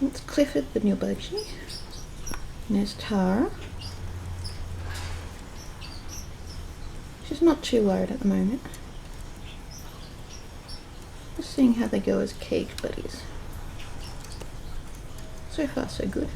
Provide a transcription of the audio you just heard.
That's Clifford, the new Budgie. And there's Tara. She's not too worried at the moment. Just seeing how they go as cage buddies. So far so good.